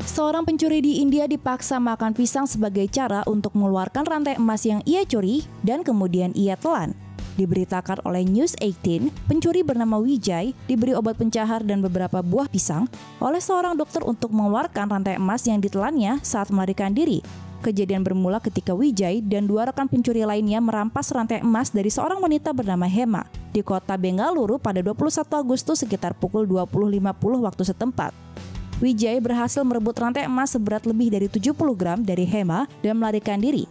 Seorang pencuri di India dipaksa makan pisang sebagai cara untuk mengeluarkan rantai emas yang ia curi dan kemudian ia telan. Diberitakan oleh News 18, pencuri bernama Wijay diberi obat pencahar dan beberapa buah pisang oleh seorang dokter untuk mengeluarkan rantai emas yang ditelannya saat melarikan diri. Kejadian bermula ketika Wijay dan dua rekan pencuri lainnya merampas rantai emas dari seorang wanita bernama Hema di kota Bengaluru pada 21 Agustus sekitar pukul 20.50 waktu setempat. Wijay berhasil merebut rantai emas seberat lebih dari 70 gram dari Hema dan melarikan diri.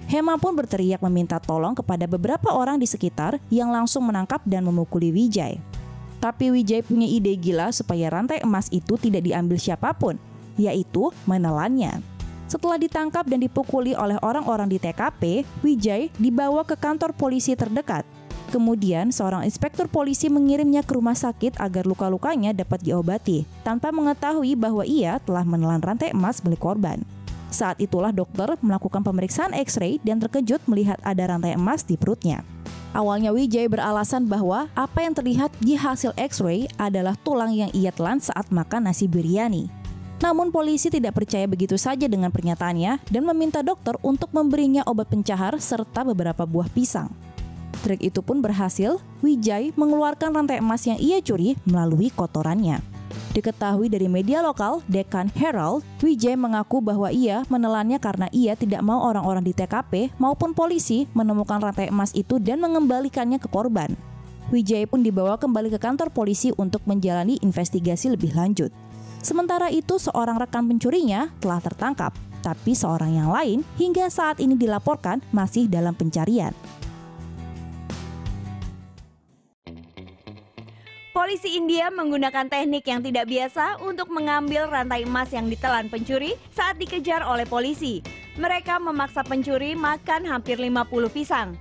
Hema pun berteriak meminta tolong kepada beberapa orang di sekitar yang langsung menangkap dan memukuli Wijay. Tapi Wijay punya ide gila supaya rantai emas itu tidak diambil siapapun, yaitu menelannya. Setelah ditangkap dan dipukuli oleh orang-orang di TKP, Wijay dibawa ke kantor polisi terdekat. Kemudian, seorang inspektur polisi mengirimnya ke rumah sakit agar luka-lukanya dapat diobati, tanpa mengetahui bahwa ia telah menelan rantai emas milik korban. Saat itulah dokter melakukan pemeriksaan X-ray dan terkejut melihat ada rantai emas di perutnya. Awalnya Wijay beralasan bahwa apa yang terlihat di hasil X-ray adalah tulang yang ia telan saat makan nasi biryani. Namun polisi tidak percaya begitu saja dengan pernyataannya dan meminta dokter untuk memberinya obat pencahar serta beberapa buah pisang. Trik itu pun berhasil, Wijay mengeluarkan rantai emas yang ia curi melalui kotorannya. Diketahui dari media lokal, Deccan Herald, Wijay mengaku bahwa ia menelannya karena ia tidak mau orang-orang di TKP maupun polisi menemukan rantai emas itu dan mengembalikannya ke korban. Wijay pun dibawa kembali ke kantor polisi untuk menjalani investigasi lebih lanjut. Sementara itu, seorang rekan pencurinya telah tertangkap, tapi seorang yang lain hingga saat ini dilaporkan masih dalam pencarian. Polisi India menggunakan teknik yang tidak biasa untuk mengambil rantai emas yang ditelan pencuri saat dikejar oleh polisi. Mereka memaksa pencuri makan hampir 50 pisang.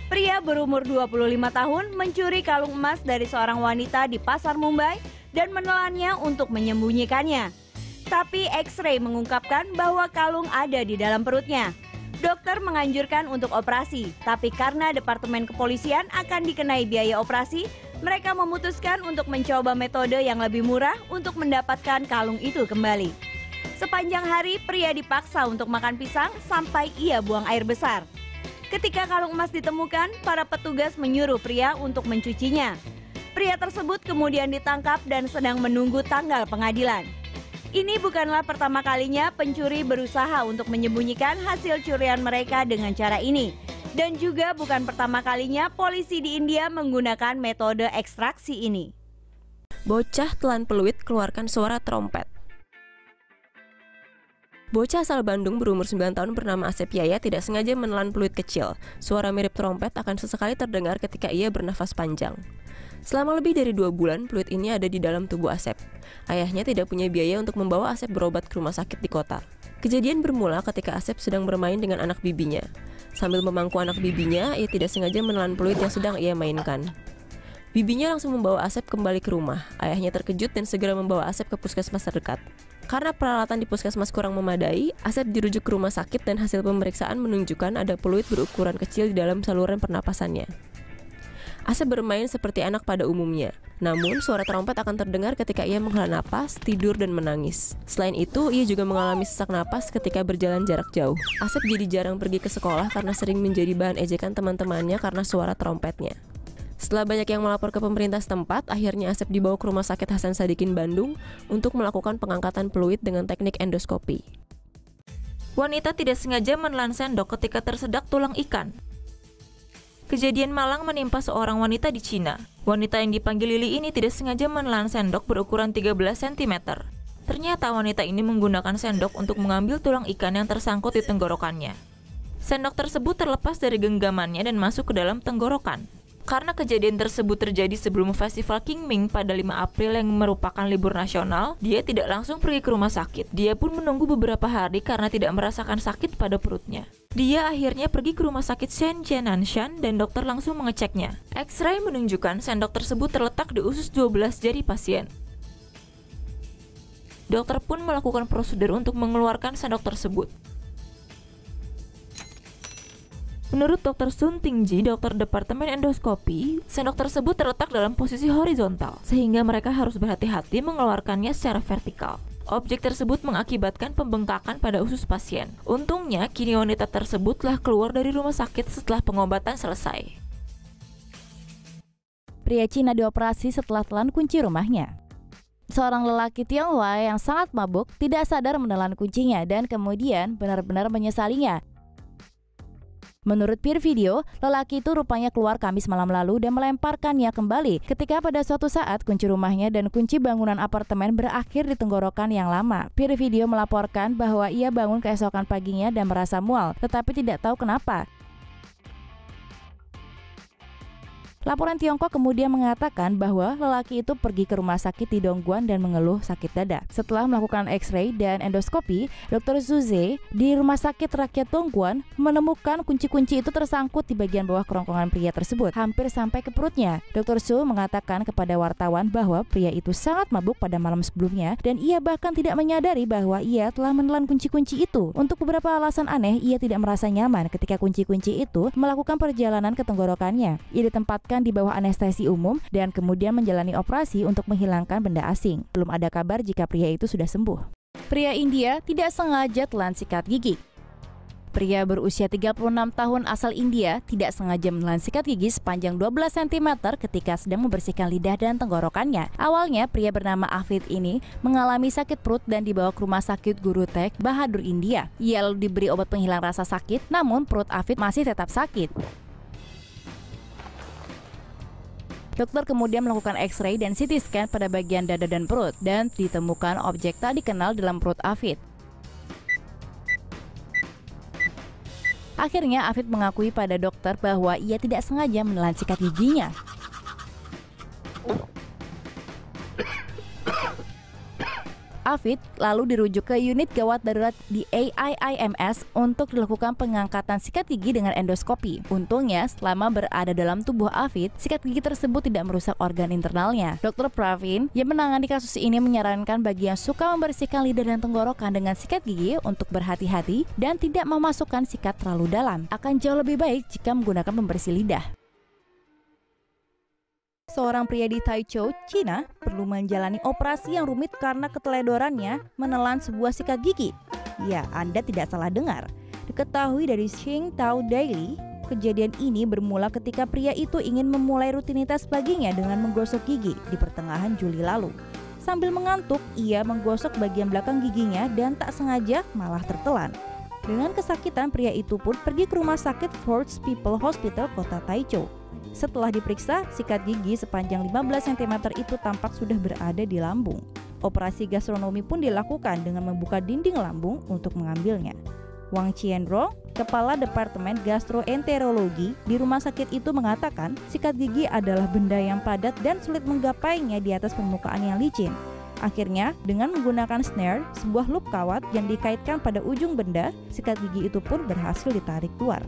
Pria berumur 25 tahun mencuri kalung emas dari seorang wanita di pasar Mumbai dan menelannya untuk menyembunyikannya. Tapi X-ray mengungkapkan bahwa kalung ada di dalam perutnya. Dokter menganjurkan untuk operasi, tapi karena Departemen Kepolisian akan dikenai biaya operasi, mereka memutuskan untuk mencoba metode yang lebih murah untuk mendapatkan kalung itu kembali. Sepanjang hari, pria dipaksa untuk makan pisang sampai ia buang air besar. Ketika kalung emas ditemukan, para petugas menyuruh pria untuk mencucinya. Pria tersebut kemudian ditangkap dan sedang menunggu tanggal pengadilan. Ini bukanlah pertama kalinya pencuri berusaha untuk menyembunyikan hasil curian mereka dengan cara ini. Dan juga bukan pertama kalinya polisi di India menggunakan metode ekstraksi ini. Bocah telan peluit keluarkan suara trompet. Bocah asal Bandung berumur 9 tahun bernama Asep Yaya tidak sengaja menelan peluit kecil. Suara mirip trompet akan sesekali terdengar ketika ia bernafas panjang. Selama lebih dari 2 bulan, peluit ini ada di dalam tubuh Asep. Ayahnya tidak punya biaya untuk membawa Asep berobat ke rumah sakit di kota. Kejadian bermula ketika Asep sedang bermain dengan anak bibinya. Sambil memangku anak bibinya, ia tidak sengaja menelan peluit yang sedang ia mainkan. Bibinya langsung membawa Asep kembali ke rumah. Ayahnya terkejut dan segera membawa Asep ke puskesmas terdekat. Karena peralatan di puskesmas kurang memadai, Asep dirujuk ke rumah sakit dan hasil pemeriksaan menunjukkan ada peluit berukuran kecil di dalam saluran pernapasannya. Asep bermain seperti anak pada umumnya. Namun, suara trompet akan terdengar ketika ia menghela napas, tidur, dan menangis. Selain itu, ia juga mengalami sesak napas ketika berjalan jarak jauh. Asep jadi jarang pergi ke sekolah karena sering menjadi bahan ejekan teman-temannya karena suara trompetnya. Setelah banyak yang melapor ke pemerintah setempat, akhirnya Asep dibawa ke Rumah Sakit Hasan Sadikin Bandung untuk melakukan pengangkatan peluit dengan teknik endoskopi. Wanita tidak sengaja menelan sendok ketika tersedak tulang ikan. Kejadian malang menimpa seorang wanita di Cina. Wanita yang dipanggil Lili ini tidak sengaja menelan sendok berukuran 13 cm. Ternyata wanita ini menggunakan sendok untuk mengambil tulang ikan yang tersangkut di tenggorokannya. Sendok tersebut terlepas dari genggamannya dan masuk ke dalam tenggorokan. Karena kejadian tersebut terjadi sebelum Festival Qingming pada 5 April yang merupakan libur nasional, dia tidak langsung pergi ke rumah sakit. Dia pun menunggu beberapa hari karena tidak merasakan sakit pada perutnya. Dia akhirnya pergi ke rumah sakit Shenzhen Nanshan dan dokter langsung mengeceknya. X-ray menunjukkan sendok tersebut terletak di usus 12 jari pasien. Dokter pun melakukan prosedur untuk mengeluarkan sendok tersebut. Menurut Dr. Sun Tingji, dokter Departemen Endoskopi, sendok tersebut terletak dalam posisi horizontal, sehingga mereka harus berhati-hati mengeluarkannya secara vertikal. Objek tersebut mengakibatkan pembengkakan pada usus pasien. Untungnya, kini wanita tersebut telah keluar dari rumah sakit setelah pengobatan selesai. Pria Cina dioperasi setelah telan kunci rumahnya. Seorang lelaki Tionghoa yang sangat mabuk tidak sadar menelan kuncinya dan kemudian benar-benar menyesalinya. Menurut peer video, lelaki itu rupanya keluar Kamis malam lalu dan melemparkannya kembali ketika pada suatu saat kunci rumahnya dan kunci bangunan apartemen berakhir di tenggorokan yang lama. Peer video melaporkan bahwa ia bangun keesokan paginya dan merasa mual, tetapi tidak tahu kenapa. Laporan Tiongkok kemudian mengatakan bahwa lelaki itu pergi ke rumah sakit di Dongguan dan mengeluh sakit dada. Setelah melakukan X-ray dan endoskopi, Dr. Zuze di Rumah Sakit Rakyat Dongguan menemukan kunci-kunci itu tersangkut di bagian bawah kerongkongan pria tersebut, hampir sampai ke perutnya. Dr. Su mengatakan kepada wartawan bahwa pria itu sangat mabuk pada malam sebelumnya dan ia bahkan tidak menyadari bahwa ia telah menelan kunci-kunci itu. Untuk beberapa alasan aneh, ia tidak merasa nyaman ketika kunci-kunci itu melakukan perjalanan ke tenggorokannya. Ia ditempatkan di bawah anestesi umum dan kemudian menjalani operasi untuk menghilangkan benda asing. Belum ada kabar jika pria itu sudah sembuh. Pria India tidak sengaja telan sikat gigi. Pria berusia 36 tahun asal India tidak sengaja menelan sikat gigi sepanjang 12 cm ketika sedang membersihkan lidah dan tenggorokannya. Awalnya, pria bernama Afid ini mengalami sakit perut dan dibawa ke rumah sakit Guru Tegh Bahadur, India. Ia lalu diberi obat penghilang rasa sakit, namun perut Afid masih tetap sakit. Dokter kemudian melakukan X-ray dan CT scan pada bagian dada dan perut dan ditemukan objek tak dikenal dalam perut Afid. Akhirnya Afid mengakui pada dokter bahwa ia tidak sengaja menelan sikat giginya. Afid lalu dirujuk ke unit gawat darurat di AIIMS untuk dilakukan pengangkatan sikat gigi dengan endoskopi. Untungnya, selama berada dalam tubuh Afid, sikat gigi tersebut tidak merusak organ internalnya. Dr. Pravin yang menangani kasus ini menyarankan bagi yang suka membersihkan lidah dan tenggorokan dengan sikat gigi untuk berhati-hati dan tidak memasukkan sikat terlalu dalam. Akan jauh lebih baik jika menggunakan pembersih lidah. Seorang pria di Taichung, China, perlu menjalani operasi yang rumit karena keteledorannya menelan sebuah sikat gigi. Ya, Anda tidak salah dengar. Diketahui dari Xingtao Daily, kejadian ini bermula ketika pria itu ingin memulai rutinitas paginya dengan menggosok gigi di pertengahan Juli lalu. Sambil mengantuk, ia menggosok bagian belakang giginya dan tak sengaja malah tertelan. Dengan kesakitan, pria itu pun pergi ke rumah sakit Forts People Hospital kota Taichung. Setelah diperiksa, sikat gigi sepanjang 15 cm itu tampak sudah berada di lambung. Operasi gastronomi pun dilakukan dengan membuka dinding lambung untuk mengambilnya. Wang Qianrong, kepala Departemen Gastroenterologi di rumah sakit itu mengatakan, sikat gigi adalah benda yang padat dan sulit menggapainya di atas permukaan yang licin. Akhirnya, dengan menggunakan snare, sebuah loop kawat yang dikaitkan pada ujung benda, sikat gigi itu pun berhasil ditarik keluar.